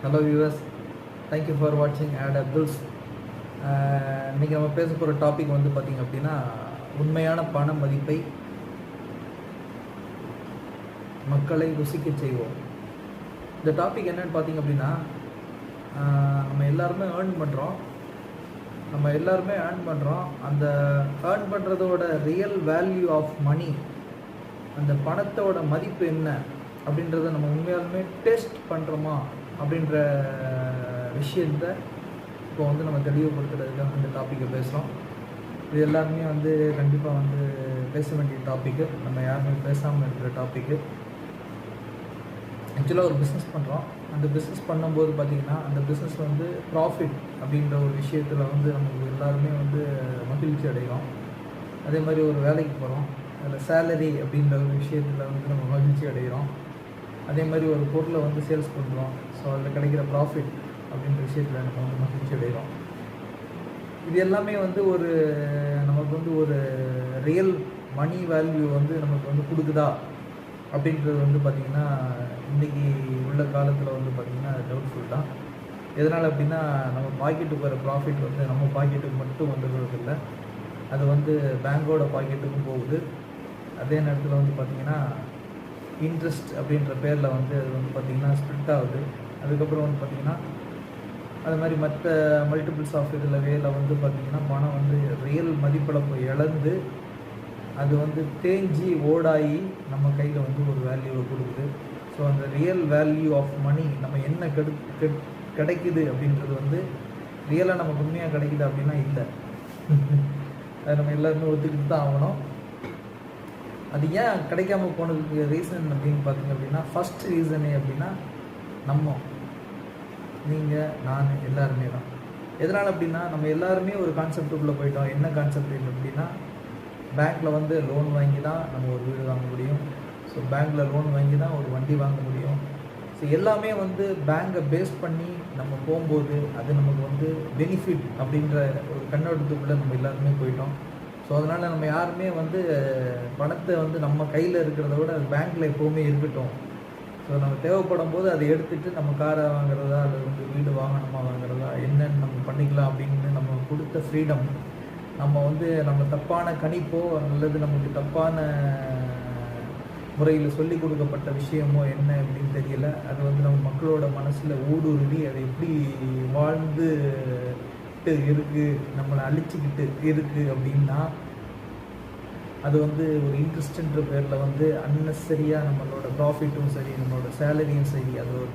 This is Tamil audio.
ஹலோ வியூவர்ஸ், தேங்க்யூ ஃபார் வாட்சிங் ஆட் அப்துல்ஸ். இன்றைக்கி நம்ம பேச போகிற டாபிக் வந்து பார்த்திங்க அப்படின்னா, உண்மையான பண மதிப்பை மக்களை ருசிக்க செய்வோம். இந்த டாபிக் என்னென்னு பார்த்திங்க அப்படின்னா, நம்ம எல்லாருமே ஏர்ன் பண்ணுறோம். அந்த ஏர்ன் பண்ணுறதோட ரியல் வேல்யூ ஆஃப் மணி, அந்த பணத்தோட மதிப்பு என்ன அப்படின்றத நம்ம உண்மையாலுமே டெஸ்ட் பண்ணுறோமா அப்படின்ற விஷயத்தை இப்போ வந்து நம்ம தெளிவுபடுத்துறதுக்காக இந்த டாப்பிக்கை பேசுகிறோம். இது எல்லாருமே வந்து கண்டிப்பாக வந்து பேச வேண்டிய டாப்பிக்கு, நம்ம யாருமே பேசாமல் இருக்கிற டாப்பிக்கு. ஆக்சுவலாக ஒரு பிஸ்னஸ் பண்ணுறோம். அந்த பிஸ்னஸ் பண்ணும்போது பார்த்திங்கன்னா, அந்த பிஸ்னஸ் வந்து ப்ராஃபிட் அப்படின்ற ஒரு விஷயத்தில் வந்து நமக்கு எல்லாருமே வந்து மகிழ்ச்சி அடைகிறோம். அதே மாதிரி ஒரு வேலைக்கு போகிறோம், அதில் சேலரி அப்படின்ற ஒரு விஷயத்தில் வந்து நம்ம மகிழ்ச்சி அடைகிறோம். அதே மாதிரி ஒரு பொருளை வந்து சேல்ஸ் பண்ணுறோம், ஸோ அதில் கிடைக்கிற ப்ராஃபிட் அப்படின்ற விஷயத்தில் நம்ம வந்து மகிழ்ச்சி அடைகிறோம். இது எல்லாமே வந்து நமக்கு வந்து ஒரு ரியல் மணி வேல்யூ வந்து நமக்கு வந்து கொடுக்குதா அப்படின்றது வந்து பார்த்திங்கன்னா, இன்றைக்கி உள்ள காலத்தில் வந்து பார்த்திங்கன்னா டவுட்ஃபுல் தான். எதனால் அப்படின்னா, நம்ம பாக்கெட்டுக்கு வர ப்ராஃபிட் வந்து நம்ம பாக்கெட்டுக்கு மட்டும் வந்துடுறதில்லை, அது வந்து பேங்கோட பாக்கெட்டுக்கும் போகுது. அதே நேரத்தில் வந்து பார்த்திங்கன்னா, இன்ட்ரெஸ்ட் அப்படின்ற பேரில் வந்து அது வந்து பார்த்திங்கன்னா ஸ்ப்ளிட் ஆகுது. அதுக்கப்புறம் வந்து பார்த்திங்கன்னா, அது மாதிரி மற்ற மல்டிபிள்ஸ் ஆஃப் வேல வந்து பார்த்திங்கன்னா பணம் வந்து ரியல் மதிப்பில் போய் இழந்து அது வந்து தேஞ்சி ஓடாகி நம்ம கையில் வந்து ஒரு வேல்யூவை கொடுக்குது. ஸோ அந்த ரியல் வேல்யூ ஆஃப் மணி நம்ம என்ன கிடைக்குது அப்படின்றது வந்து ரியலாக நமக்கு உண்மையாக கிடைக்குது அப்படின்னா இல்லை. அது நம்ம எல்லாருமே ஒத்துக்கிட்டு தான் ஆகணும். அது ஏன் கிடைக்காம போனதுக்கு ரீசன் அப்படின்னு பார்த்திங்க அப்படின்னா, ஃபஸ்ட் ரீசனே அப்படின்னா நீங்கள் நான் எல்லாருமே தான். எதனால் அப்படின்னா, நம்ம எல்லாருமே ஒரு கான்செப்டுக்குள்ளே போயிட்டோம். என்ன கான்செப்ட் அப்படின்னா, பேங்க்கில் வந்து லோன் வாங்கி தான் நம்ம ஒரு வீடு வாங்க முடியும். ஸோ பேங்க்கில் லோன் வாங்கி தான் ஒரு வண்டி வாங்க முடியும். ஸோ எல்லாமே வந்து பேங்கை பேஸ் பண்ணி நம்ம போகும்போது அது நமக்கு வந்து பெனிஃபிட் அப்படின்ற ஒரு கண்ணோட்டத்துக்குள்ளே நம்ம எல்லாருமே போயிட்டோம். ஸோ அதனால் நம்ம யாருமே வந்து பணத்தை வந்து நம்ம கையில் இருக்கிறத விட அது பேங்க்கில் எப்போவுமே இருக்கட்டும். ஸோ நம்ம தேவைப்படும் போது அதை எடுத்துகிட்டு நம்ம காரை வாங்குறதா அல்லது வந்து வீடு வாகனமாக வாங்குறதா என்னென்னு நம்ம பண்ணிக்கலாம் அப்படின்னு நம்ம கொடுத்த ஃப்ரீடம் நம்ம வந்து நம்ம தப்பான கணிப்போ அல்லது நமக்கு தப்பான முறையில் சொல்லி கொடுக்கப்பட்ட விஷயமோ என்ன அப்படின்னு தெரியல. அது வந்து நம்ம மக்களோட மனசில் ஊடுருவி அதை எப்படி வாழ்ந்துட்டு இருக்குது, நம்மளை அழிச்சிக்கிட்டு இருக்குது அப்படின்னா, அது வந்து ஒரு இன்ட்ரெஸ்ட்ன்ற பேரில் வந்து அன்னெசரியாக நம்மளோட ப்ராஃபிட்டும் சரி, நம்மளோட சேலரியும் சரி, அது ஒரு